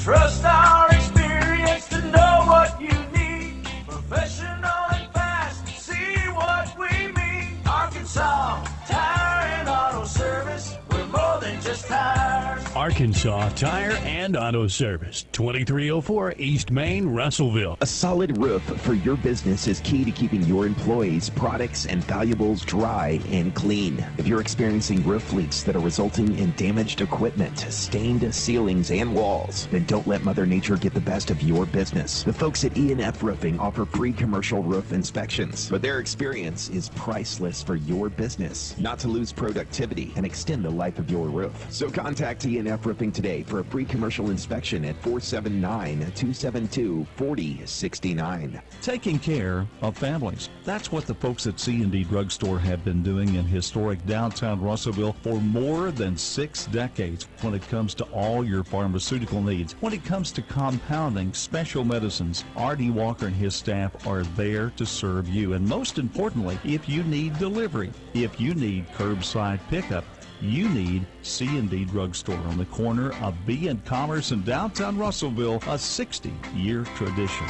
Trust our experience to know what you need. Professional and fast, see what we mean. Arkansas Tire and Auto Service, we're more than just tires. Arkansas Tire and Auto Service, 2304 East Main, Russellville. A solid roof for your business is key to keeping your employees' products and valuables dry and clean. If you're experiencing roof leaks that are resulting in damaged equipment, stained ceilings, and walls, then don't let Mother Nature get the best of your business. The folks at E&F Roofing offer free commercial roof inspections, but their experience is priceless for your business, not to lose productivity and extend the life of your roof. So contact E&F Roofing today for a free commercial inspection at 479-272-4069. Taking care of families. That's what the folks at C&D Drugstore have been doing in historic downtown Russellville for more than 6 decades when it comes to all your pharmaceutical needs. When it comes to compounding special medicines, R.D. Walker and his staff are there to serve you. And most importantly, if you need delivery, if you need curbside pickup, you need C&D Drugstore on the corner of B and Commerce in downtown Russellville, a 60-year tradition.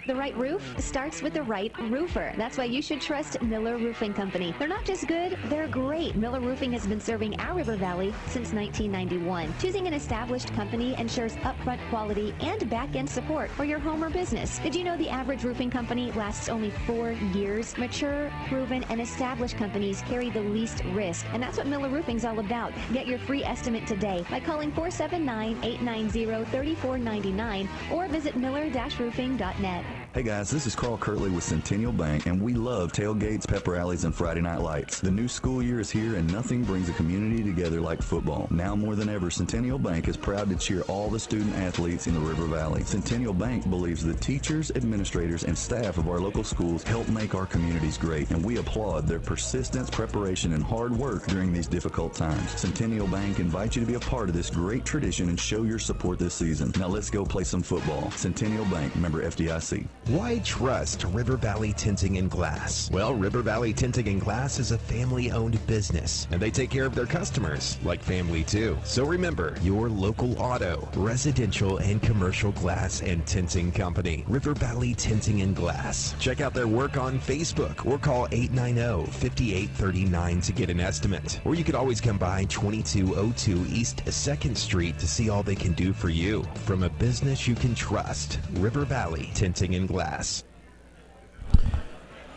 The right roof starts with the right roofer. That's why you should trust Miller Roofing Company. They're not just good, they're great. Miller Roofing has been serving our River Valley since 1991. Choosing an established company ensures upfront quality and back-end support for your home or business. Did you know the average roofing company lasts only 4 years? Mature, proven, and established companies carry the least risk, and that's what Miller Roofing's all about. Get your free estimate today by calling 479-890-3499 or visit miller-roofing.net. Hey guys, this is Carl Kirtley with Centennial Bank, and we love tailgates, pep rallies, and Friday night lights. The new school year is here, and nothing brings a community together like football. Now more than ever, Centennial Bank is proud to cheer all the student athletes in the River Valley. Centennial Bank believes the teachers, administrators, and staff of our local schools help make our communities great, and we applaud their persistence, preparation, and hard work during these difficult times. Centennial Bank invites you to be a part of this great tradition and show your support this season. Now let's go play some football. Centennial Bank, member FDIC. Why trust River Valley Tinting and Glass? Well, River Valley Tinting and Glass is a family-owned business, and they take care of their customers like family too. So remember, your local auto, residential, and commercial glass and tinting company, River Valley Tinting and Glass. Check out their work on Facebook or call 890-5839 to get an estimate. Or you could always come by 2202 East 2nd Street to see all they can do for you. From a business you can trust, River Valley Tinting and Glass.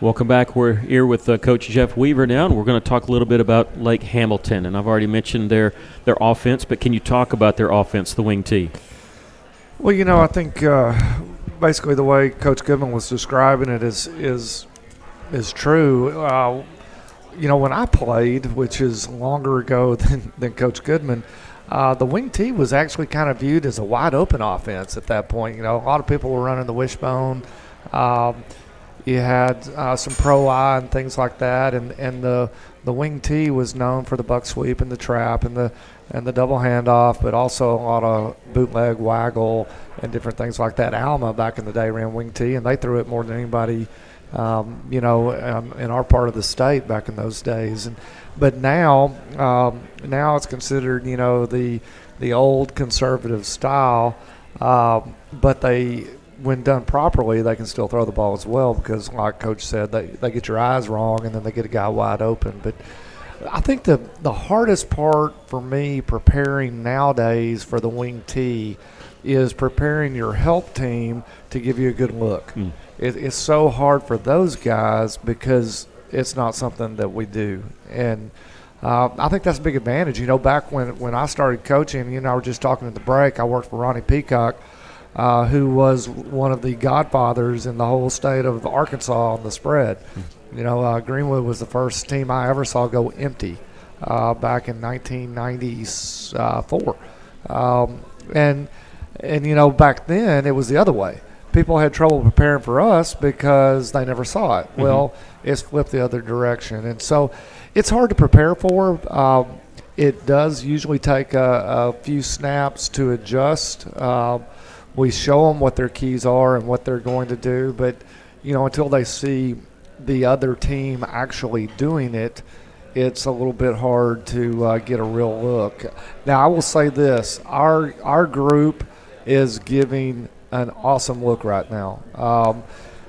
Welcome back. We're here with Coach Jeff Weaver now, and we're going to talk a little bit about Lake Hamilton. And I've already mentioned their offense, but can you talk about their offense, the wing T? Well, I think basically the way Coach Goodman was describing it is true. When I played, which is longer ago than Coach Goodman, the wing T was actually kind of viewed as a wide-open offense at that point. A lot of people were running the wishbone. You had some pro eye and things like that, and the wing T was known for the buck sweep and the trap and the double handoff, but also a lot of bootleg, waggle, and different things like that. Alma back in the day ran wing T, and they threw it more than anybody, in our part of the state back in those days. But now it's considered, the old conservative style, but when done properly, they can still throw the ball as well because, like Coach said, they get your eyes wrong and then they get a guy wide open. But I think the hardest part for me preparing nowadays for the wing T is preparing your help team to give you a good look. It's so hard for those guys because it's not something that we do. And I think that's a big advantage. Back when I started coaching, I was just talking at the break, I worked for Ronnie Peacock, who was one of the godfathers in the whole state of Arkansas on the spread. Greenwood was the first team I ever saw go empty back in 1994. And back then it was the other way. People had trouble preparing for us because they never saw it. Well, it's flipped the other direction. And so it's hard to prepare for. It does usually take a few snaps to adjust. We show them what their keys are and what they're going to do, but until they see the other team actually doing it, it's a little bit hard to get a real look. Now, I will say this: our group is giving an awesome look right now.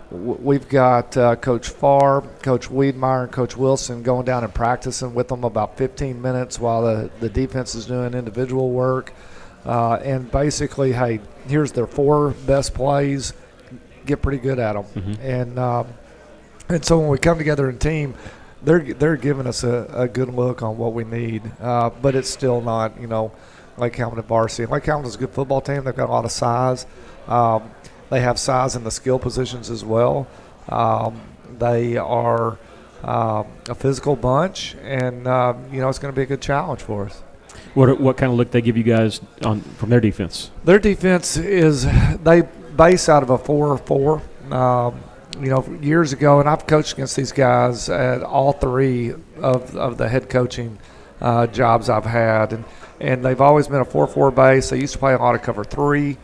We've got Coach Farr, Coach Wiedmeyer, and Coach Wilson going down and practicing with them about 15 minutes while the defense is doing individual work. And basically, hey, here's their 4 best plays. Get pretty good at them, and so when we come together in team, they're giving us a good look on what we need. But it's still not, Lake Hamilton varsity. Lake Hamilton's a good football team. They've got a lot of size. They have size in the skill positions as well. They are a physical bunch, and it's going to be a good challenge for us. What kind of look they give you guys from their defense? Their defense is they base out of a 4-4. Years ago, and I've coached against these guys at all 3 of the head coaching jobs I've had, and they've always been a 4-4 base. They used to play a lot of cover 3.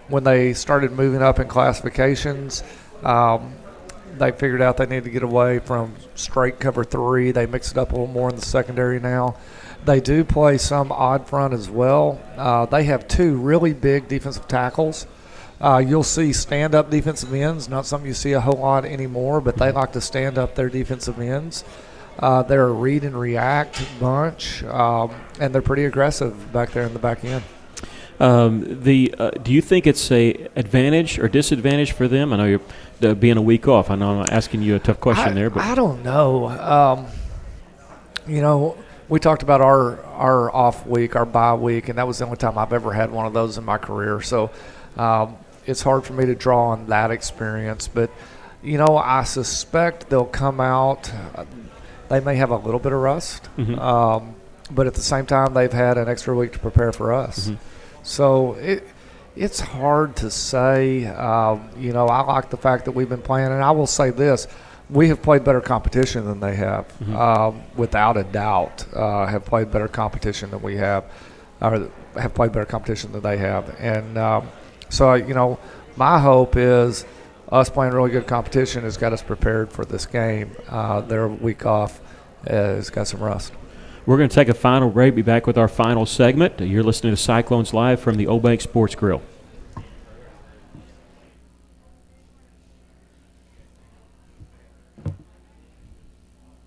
When they started moving up in classifications, they figured out they needed to get away from straight cover 3. They mix it up a little more in the secondary now. They do play some odd front as well. They have 2 really big defensive tackles You'll see stand-up defensive ends, not something you see a whole lot anymore, but they like to stand up their defensive ends. They're a read and react bunch, and they're pretty aggressive back there in the back end. Do you think it's a advantage or disadvantage for them? I know you're being a week off. I know I'm asking you a tough question there, but I don't know. We talked about our off week, our bye week, and that was the only time I've ever had one of those in my career. So it's hard for me to draw on that experience. But, I suspect they'll come out. They may have a little bit of rust, but at the same time, they've had an extra week to prepare for us. So it's hard to say. I like the fact that we've been playing, and I will say this. We have played better competition than they have, without a doubt. Have played better competition than we have, or have played better competition than they have. And so, my hope is us playing really good competition has got us prepared for this game. Their week off has got some rust. We're going to take a final break, be back with our final segment. You're listening to Cyclones Live from the Old Bank Sports Grill.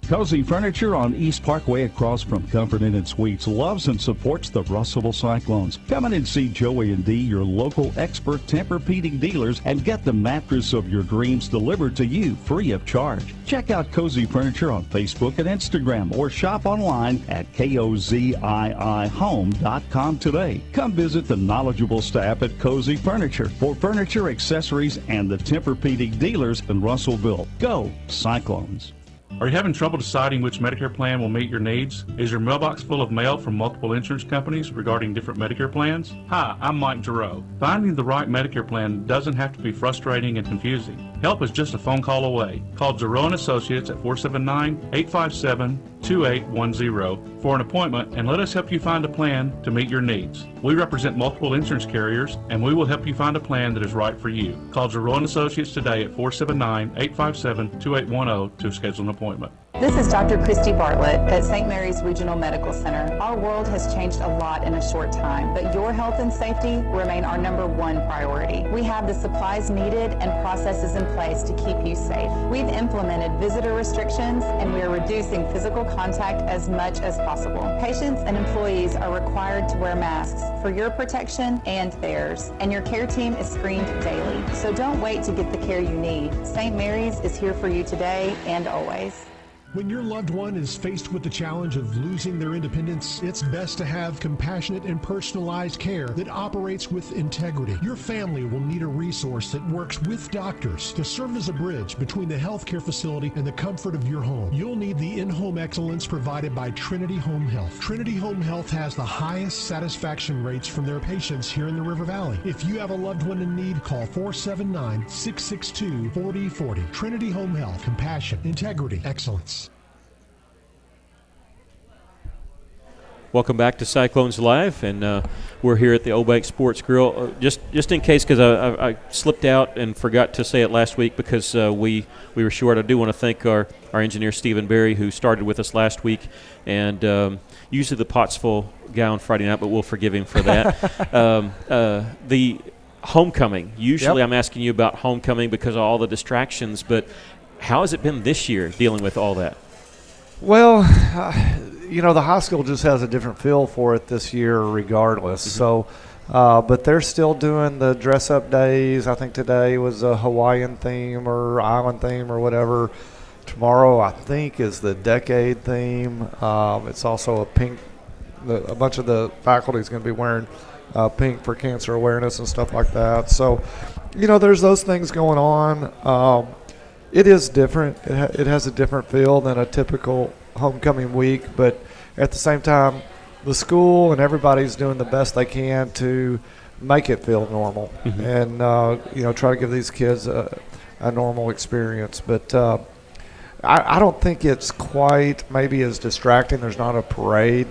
Cozy Furniture on East Parkway across from Comfort Inn and Suites loves and supports the Russellville Cyclones. Come in and see Joey and Dee, your local expert Tempur-Pedic dealers, and get the mattress of your dreams delivered to you free of charge. Check out Cozy Furniture on Facebook and Instagram, or shop online at koziihome.com today. Come visit the knowledgeable staff at Cozy Furniture for furniture, accessories, and the Tempur-Pedic dealers in Russellville. Go Cyclones! Are you having trouble deciding which Medicare plan will meet your needs? Is your mailbox full of mail from multiple insurance companies regarding different Medicare plans? Hi, I'm Mike Giroux. Finding the right Medicare plan doesn't have to be frustrating and confusing. Help is just a phone call away. Call Giroux & Associates at 479-857-2810 for an appointment and let us help you find a plan to meet your needs. We represent multiple insurance carriers and we will help you find a plan that is right for you. Call Giroux & Associates today at 479-857-2810 to schedule an appointment. This is Dr. Christy Bartlett at St. Mary's Regional Medical Center. Our world has changed a lot in a short time, but your health and safety remain our #1 priority. We have the supplies needed and processes in place to keep you safe. We've implemented visitor restrictions and we are reducing physical contact as much as possible. Patients and employees are required to wear masks for your protection and theirs, and your care team is screened daily. So don't wait to get the care you need. St. Mary's is here for you today and always. When your loved one is faced with the challenge of losing their independence, it's best to have compassionate and personalized care that operates with integrity. Your family will need a resource that works with doctors to serve as a bridge between the healthcare facility and the comfort of your home. You'll need the in-home excellence provided by Trinity Home Health. Trinity Home Health has the highest satisfaction rates from their patients here in the River Valley. If you have a loved one in need, call 479-662-4040. Trinity Home Health. Compassion, integrity, excellence. Welcome back to Cyclones Live, and we're here at the Old Bank Sports Grill. Just in case, because I slipped out and forgot to say it last week because we were short. I do want to thank our engineer Stephen Berry, who started with us last week, and usually the pot's full guy on Friday night, but we'll forgive him for that. The homecoming. Usually, I'm asking you about homecoming because of all the distractions, but how has it been this year dealing with all that? Well, the high school just has a different feel for it this year regardless. So, but they're still doing the dress-up days. I think today was a Hawaiian theme or island theme or whatever. Tomorrow, I think, is the decade theme. It's also a pink. A bunch of the faculty is going to be wearing pink for cancer awareness and stuff like that. So, there's those things going on. It is different. It has a different feel than a typical homecoming week, but at the same time, the school and everybody's doing the best they can to make it feel normal and try to give these kids a normal experience. But I don't think it's quite maybe as distracting. There's not a parade.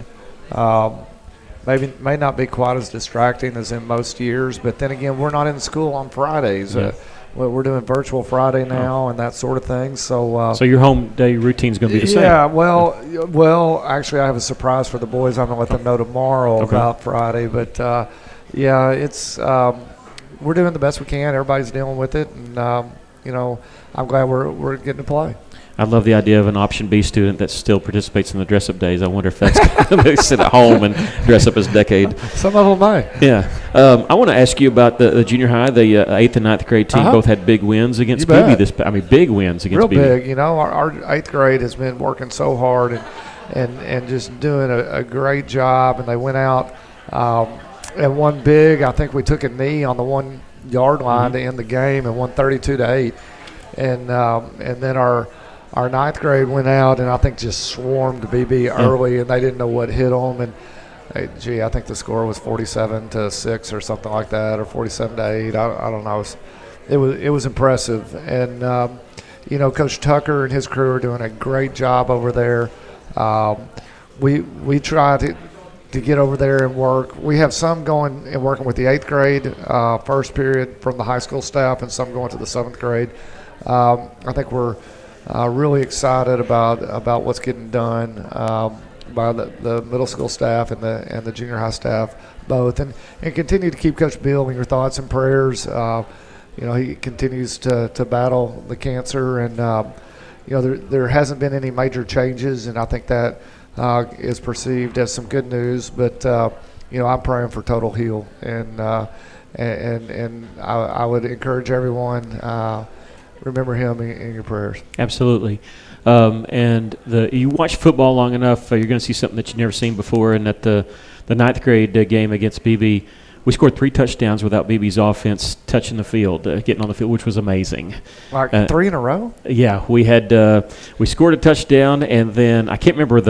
May not be quite as distracting as in most years, but then again, we're not in school on Fridays. Yeah. We're doing virtual Friday now and that sort of thing. So your home day routine is going to be the same. Yeah, well, actually, I have a surprise for the boys. I'm going to let them know tomorrow about Friday. But, it's we're doing the best we can. Everybody's dealing with it, and I'm glad we're getting to play. I love the idea of an option B student that still participates in the dress-up days. I wonder if that's they sit at home and dress up as Decade. Some of them might. Yeah. I want to ask you about the junior high. The 8th and 9th grade team both had big wins against BB. Big wins against BB. Real big. Our 8th grade has been working so hard and just doing a great job. And they went out and won big. I think we took a knee on the 1 yard line to end the game and won 32-8. And then our 9th grade went out and I think just swarmed BB early, and they didn't know what hit them. And I think the score was 47-6 or something like that, or 47-8. I don't know. It was impressive. And Coach Tucker and his crew are doing a great job over there. We try to get over there and work. We have some going and working with the 8th grade first period from the high school staff, and some going to the 7th grade. I think we're really excited about what's getting done by the middle school staff and the junior high staff both, and continue to keep Coach Bill in your thoughts and prayers. He continues to battle the cancer, and there hasn't been any major changes, and I think that is perceived as some good news. But I'm praying for total heal, and I would encourage everyone. Remember him in your prayers. Absolutely. You watch football long enough, you're going to see something that you've never seen before. And at the 9th grade game against BB, we scored 3 touchdowns without BB's offense touching the field, getting on the field, which was amazing. Like 3 in a row? Yeah, we scored a touchdown, and then I can't remember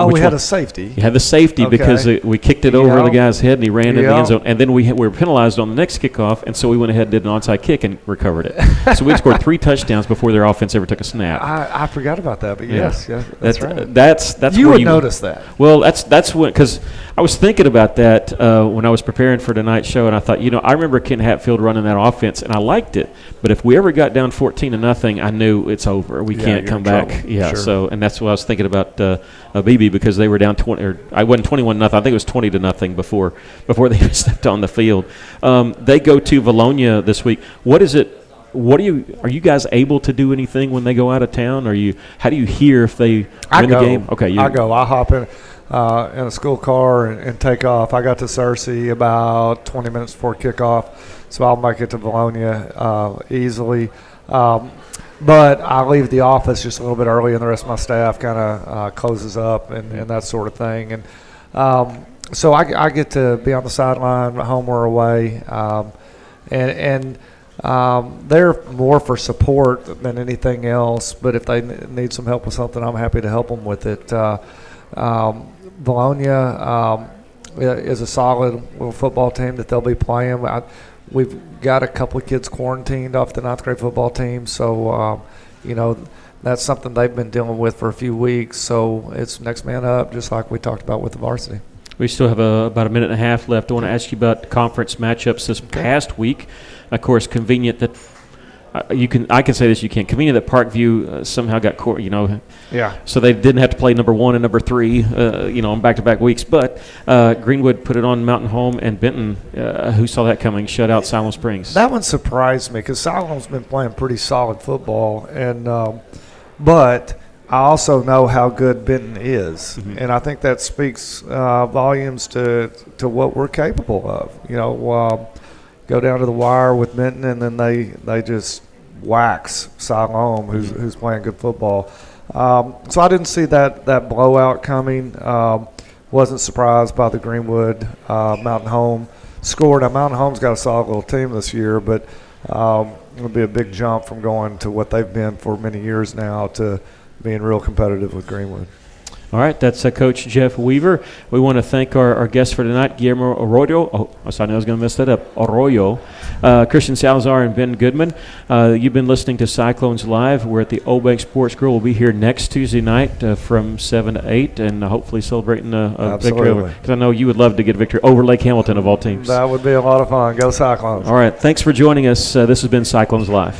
we had a safety. You had the safety because we kicked it over the guy's head, and he ran in the end zone. And then we were penalized on the next kickoff, and so we went ahead and did an onside kick and recovered it. So we scored 3 touchdowns before their offense ever took a snap. I forgot about that, but yes, that's right. That's you would notice that. Well, that's when, because I was thinking about that when I was preparing for tonight's show, and I thought, I remember Ken Hatfield running that offense, and I liked it. But if we ever got down 14-0, I knew it's over. We can't come back. Trouble. Yeah. Sure. So, and that's what I was thinking about BB, because they were down 20. Or I wasn't 21-0. I think it was 20-0 before they stepped on the field. They go to Valonia this week. What is it? Are you guys able to do anything when they go out of town? How do you hear if they win the game? Okay, I go. I hop in a school car and take off. I got to Searcy about 20 minutes before kickoff, so I'll make it to Valonia easily. But I leave the office just a little bit early, and the rest of my staff kind of closes up and that sort of thing. And so I get to be on the sideline, home or away, and they're more for support than anything else. But if they need some help with something, I'm happy to help them with it. Valonia is a solid little football team that they'll be playing. We've got a couple of kids quarantined off the 9th grade football team, so that's something they've been dealing with for a few weeks. So it's next man up, just like we talked about with the varsity. We still have about a minute and a half left. I want to ask you about conference matchups this past week. Of course, convenient that I can say this, you can't. Convenient that Parkview somehow got caught, Yeah. So they didn't have to play number 1 and number 3, on back-to-back weeks. But Greenwood put it on Mountain Home, and Benton, who saw that coming, shut out Siloam Springs. That one surprised me because Siloam's been playing pretty solid football, and but I also know how good Benton is, and I think that speaks volumes to what we're capable of. Go down to the wire with Benton, and then they just wax Siloam, who's playing good football. So I didn't see that blowout coming. Wasn't surprised by the Greenwood Mountain Home score. Now, Mountain Home's got a solid little team this year, but it'll be a big jump from going to what they've been for many years now to being real competitive with Greenwood. All right, that's Coach Jeff Weaver. We want to thank our guests for tonight, Guillermo Arroyo. Oh, I was going to mess that up. Arroyo, Christian Salazar, and Ben Goodman. You've been listening to Cyclones Live. We're at the Old Bank Sports Grill. We'll be here next Tuesday night from 7 to 8, and hopefully celebrating a victory over. Because I know you would love to get a victory over Lake Hamilton of all teams. That would be a lot of fun. Go Cyclones. All right, thanks for joining us. This has been Cyclones Live.